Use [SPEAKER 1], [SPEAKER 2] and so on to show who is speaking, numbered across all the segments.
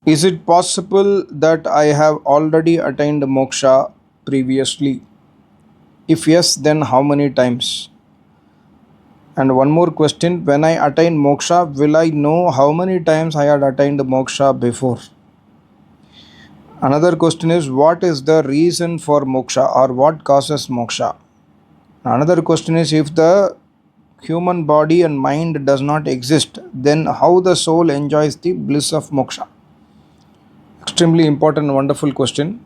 [SPEAKER 1] Is it possible that I have already attained moksha previously? If yes, then how many times? And one more question, when I attain moksha, will I know how many times I had attained moksha before? Another question is, what is the reason for moksha or what causes moksha? Another question is, if the human body and mind does not exist, then how the soul enjoys the bliss of moksha? Extremely important, wonderful question.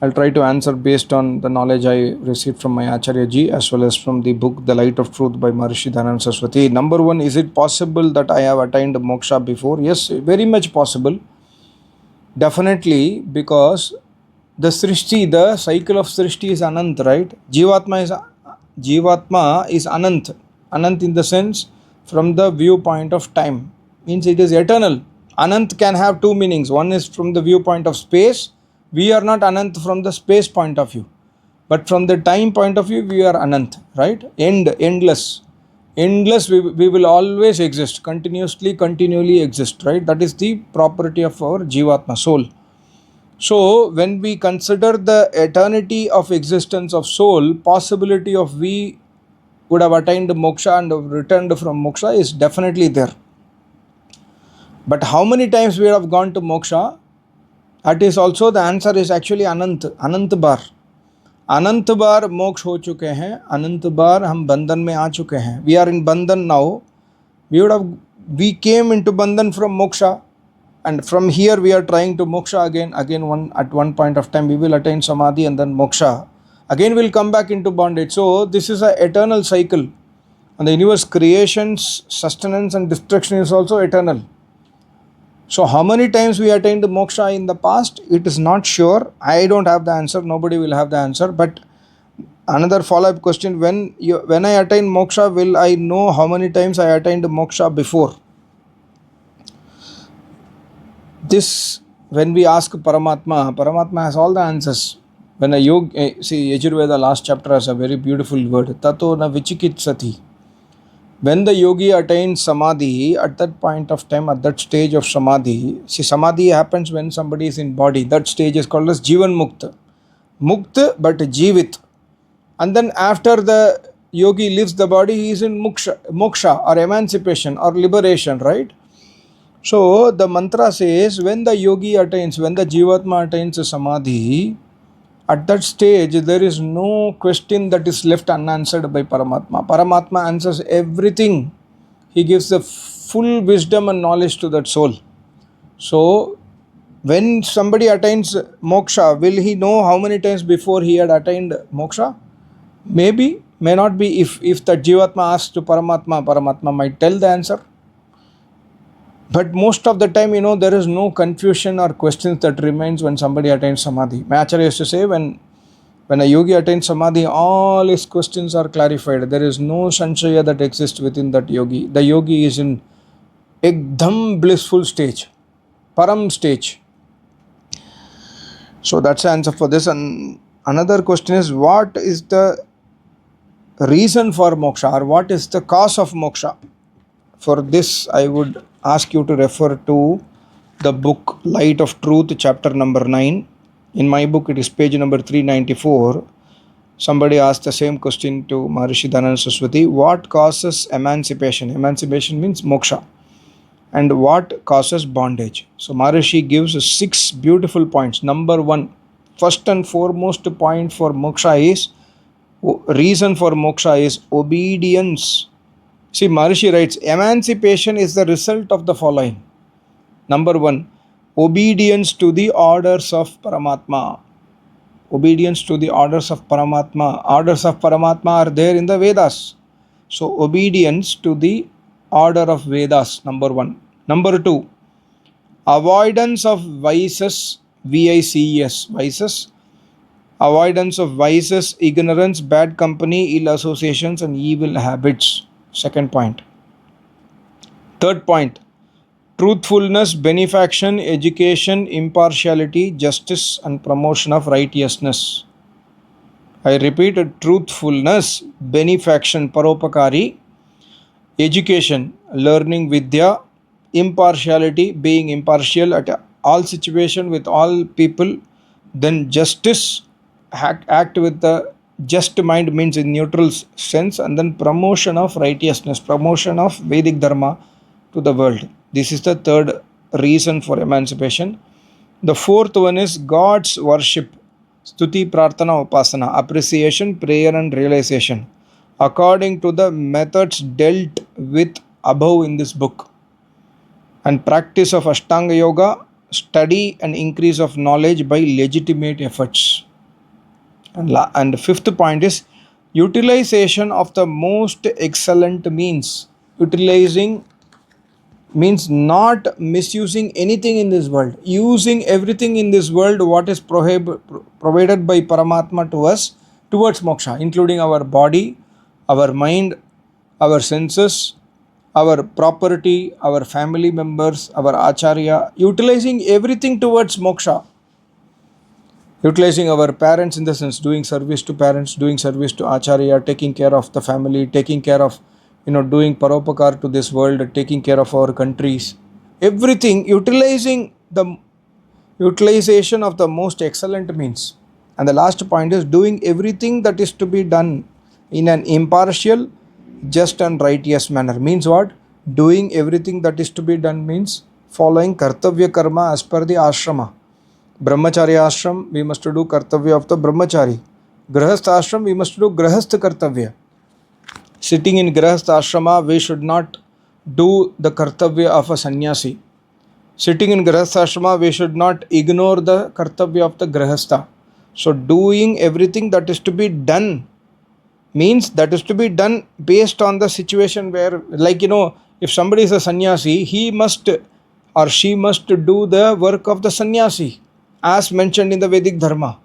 [SPEAKER 1] I'll try to answer based on the knowledge I received from my Acharya ji as well as from the book The Light of Truth by Maharishi Dhanananda Saraswati. Number one, is it possible that I have attained moksha before? Yes, very much possible. Definitely, because the Srishti, the cycle of Srishti is Anant, right? Jivatma is Anant. Anant in the sense from the viewpoint of time. Means it is eternal. Anant can have two meanings. One is from the viewpoint of space. We are not Anant from the space point of view. But from the time point of view, we are Anant, right? Endless. Endless, we will always exist, continually exist, right? That is the property of our Jivatma, soul. So, when we consider the eternity of existence of soul, possibility of we would have attained moksha and have returned from moksha is definitely there. But how many times we have gone to moksha? That is also the answer is actually Anant Bar. अनंत बार मोक्ष हो चुके हैं, अनंत बार हम बंधन में आ चुके हैं. We are in bandhan now. We came into bandhan from moksha, and from here we are trying to moksha again. At one point of time we will attain samadhi and then moksha. Again we'll come back into bondage. So this is an eternal cycle, and the universe creation's sustenance and destruction is also eternal. So how many times we attained moksha in the past? It is not sure. I don't have the answer. Nobody will have the answer. But another follow-up question, when I attain moksha, will I know how many times I attained moksha before? This, when we ask Paramatma has all the answers. When a yogi, see Yajurveda last chapter has a very beautiful word, Tato na vichikitsati. When the yogi attains samadhi, at that point of time, at that stage of samadhi, see, samadhi happens when somebody is in body. That stage is called as Jivan Mukta. Mukta, but Jivit. And then after the yogi leaves the body, he is in moksha or emancipation or liberation, right? So the mantra says, when the yogi attains, when the Jivatma attains samadhi, at that stage, there is no question that is left unanswered by Paramatma. Paramatma answers everything. He gives the full wisdom and knowledge to that soul. So, when somebody attains moksha, will he know how many times before he had attained moksha? Maybe, may not be. If the Jivatma asks to Paramatma, Paramatma might tell the answer. But most of the time, there is no confusion or questions that remains when somebody attains samadhi. My Acharya used to say, when a yogi attains samadhi, all his questions are clarified. There is no sanshaya that exists within that yogi. The yogi is in ekdam blissful stage, param stage. So that's the answer for this. And another question is, what is the reason for moksha, or what is the cause of moksha? For this, I would ask you to refer to the book Light of Truth, chapter number 9. In my book, it is page number 394. Somebody asked the same question to Maharishi Dhanananda Saraswati. What causes emancipation? Emancipation means moksha. And what causes bondage? So Maharishi gives 6 beautiful points. Number 1, first and foremost point for moksha is, reason for moksha is obedience. See, Maharishi writes, emancipation is the result of the following. Number 1, obedience to the orders of Paramatma. Obedience to the orders of Paramatma. Orders of Paramatma are there in the Vedas. So, obedience to the order of Vedas, number 1. Number 2, avoidance of vices, VICES, vices. Avoidance of vices, ignorance, bad company, ill associations, and evil habits. Second point. Third point, truthfulness, benefaction, education, impartiality, justice, and promotion of righteousness. I repeat, truthfulness, benefaction, paropakari, education, learning vidya, impartiality, being impartial at all situation, with all people. Then justice, act with the just mind means in neutral sense, and then promotion of righteousness, promotion of Vedic Dharma to the world. This is the third reason for emancipation. The fourth one is God's worship, stuti, prarthana, upasana, appreciation, prayer, and realization, according to the methods dealt with above in this book. And practice of Ashtanga Yoga, study and increase of knowledge by legitimate efforts. And the fifth point is utilization of the most excellent means. Utilizing means not misusing anything in this world, using everything in this world what is provided by Paramatma to us towards moksha, including our body, our mind, our senses, our property, our family members, our acharya, utilizing everything towards moksha. Utilizing our parents in the sense doing service to parents, doing service to acharya, taking care of the family, taking care of, doing paropakar to this world, taking care of our countries, everything, utilizing the utilization of the most excellent means. And the last point is doing everything that is to be done in an impartial, just and righteous manner. Means what? Doing everything that is to be done means following kartavya karma as per the ashrama. Brahmacharya ashram, we must do kartavya of the brahmachari. Grahastha ashram, we must do grahastha kartavya. Sitting in grahastha ashrama, we should not do the kartavya of a sannyasi. Sitting in grahastha ashrama, we should not ignore the kartavya of the grahastha. So doing everything that is to be done means that is to be done based on the situation where, like, if somebody is a sannyasi, he must or she must do the work of the sannyasi as mentioned in the Vedic Dharma.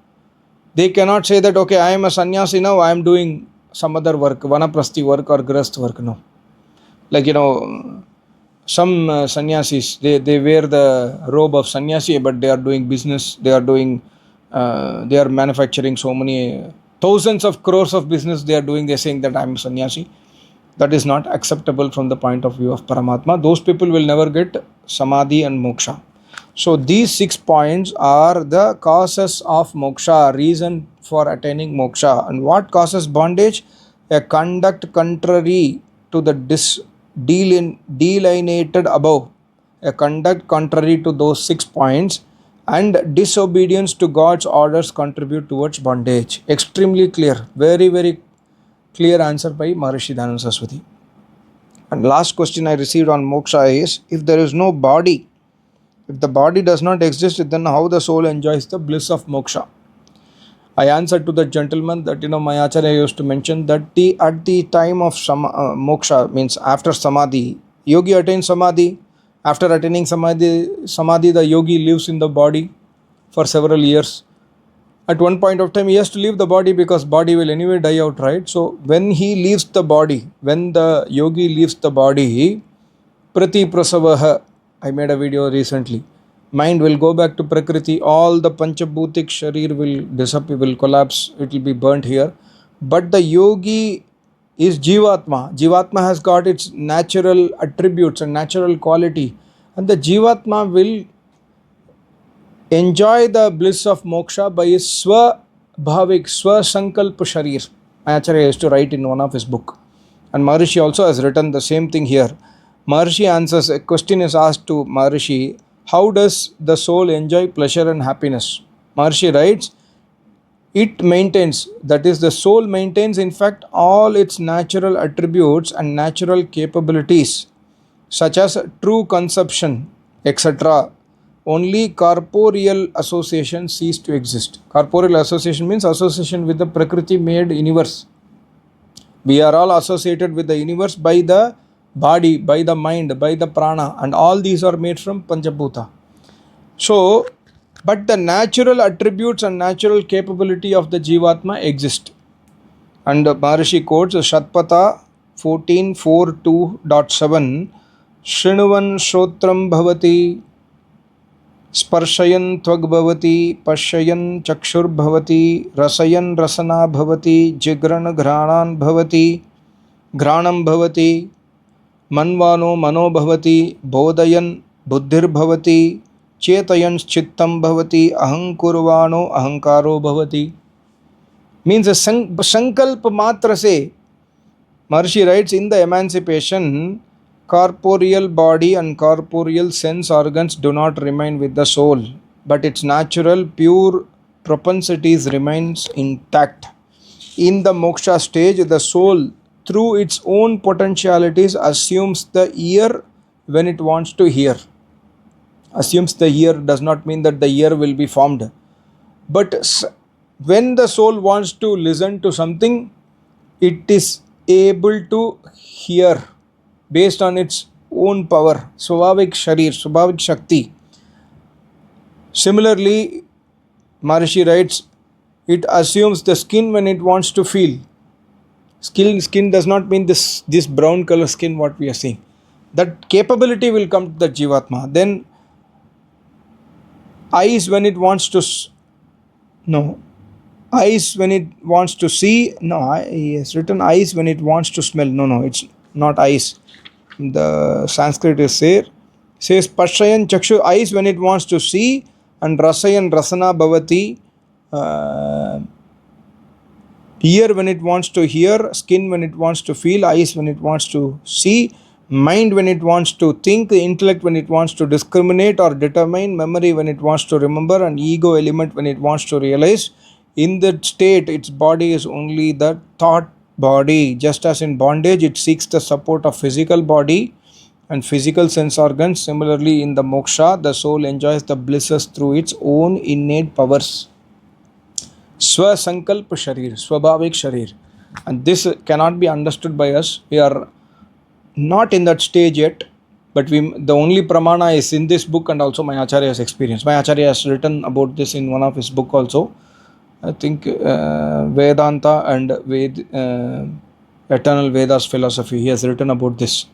[SPEAKER 1] They cannot say that, okay, I am a sannyasi now, I am doing some other work, vanaprasthi work or grahastha work. No. Like, some sannyasis, they wear the robe of sannyasi, but they are doing business, they are manufacturing so many thousands of crores of business they are doing, they are saying that I am a sannyasi. That is not acceptable from the point of view of Paramatma. Those people will never get samadhi and moksha. So these 6 points are the causes of moksha, reason for attaining moksha. And what causes bondage? A conduct contrary to the delineated above. A conduct contrary to those 6 points and disobedience to God's orders contribute towards bondage. Extremely clear. Very, very clear answer by Maharishi Dayananda Saraswati. And last question I received on moksha is, if there is no body, if the body does not exist, then how the soul enjoys the bliss of moksha? I answered to the gentleman that, my acharya used to mention that at the time of moksha, means after samadhi, yogi attains samadhi. After attaining samadhi, the yogi lives in the body for several years. At one point of time, he has to leave the body because body will anyway die out, right? So when he leaves the body, when the yogi leaves the body, prati prasavaha, I made a video recently. Mind will go back to Prakriti. All the Panchabhutik Sharir will disappear, will collapse. It will be burnt here. But the yogi is Jivatma. Jivatma has got its natural attributes and natural quality. And the Jivatma will enjoy the bliss of moksha by his Swa-bhavik, Swa-sankalp Sharir. Acharya used to write in one of his book. And Maharishi also has written the same thing here. Maharishi answers, a question is asked to Maharishi, how does the soul enjoy pleasure and happiness? Maharishi writes, it maintains, that is, the soul maintains in fact all its natural attributes and natural capabilities, such as true conception, etc. Only corporeal association cease to exist. Corporeal association means association with the Prakriti made universe. We are all associated with the universe by the body, by the mind, by the prana, and all these are made from Panchabhuta. So, but the natural attributes and natural capability of the Jivatma exist. And Maharishi quotes Shatpata 14.4.2.7 Shrinuvan Shrotram Bhavati Sparshayan Tvag Bhavati Pashayan Chakshur Bhavati Rasayan Rasana Bhavati Jigran Ghranan Bhavati Ghranam Bhavati Manvano Mano Bhavati Bodhayan Buddhir Bhavati Chetayans chittam bhavati ahankurvano ahankaro bhavati. Means a sankalp matra se. Maharishi writes in the Emancipation, corporeal body and corporeal sense organs do not remain with the soul, but its natural pure propensities remains intact. In the moksha stage, the soul, through its own potentialities, assumes the ear when it wants to hear. Assumes the ear does not mean that the ear will be formed. But when the soul wants to listen to something, it is able to hear based on its own power, Swabhavik Sharir, Swabhavik Shakti. Similarly, Maharishi writes, it assumes the skin when it wants to feel. Skin does not mean this brown color skin what we are seeing. That capability will come to the Jivatma. Then eyes when it wants to no eyes when it wants to see. No, he has written eyes when it wants to smell. No, it's not eyes. The Sanskrit is says Pashayan Chakshu, eyes when it wants to see, and Rasayan Rasana Bhavati, ear when it wants to hear, skin when it wants to feel, eyes when it wants to see, mind when it wants to think, intellect when it wants to discriminate or determine, memory when it wants to remember, and ego element when it wants to realize. In that state, its body is only the thought body. Just as in bondage, it seeks the support of physical body and physical sense organs. Similarly, in the moksha, the soul enjoys the blisses through its own innate powers. Swasankalp Sharir, Swabhavik Sharir. And this cannot be understood by us. We are not in that stage yet, but the only pramana is in this book and also my Acharya's experience. My Acharya has written about this in one of his book also. I think Vedanta and Eternal Vedas Philosophy. He has written about this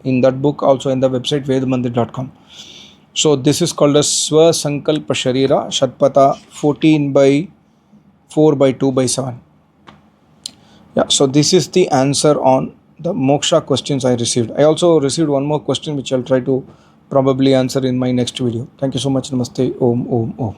[SPEAKER 1] in that book, also in the website vedmandir.com. So this is called as Swasankalpa Sharira, Shatpata 14 by 4 by 2 by 7. Yeah, so this is the answer on the moksha questions I received. I also received one more question which I'll try to probably answer in my next video. Thank you so much. Namaste. Om.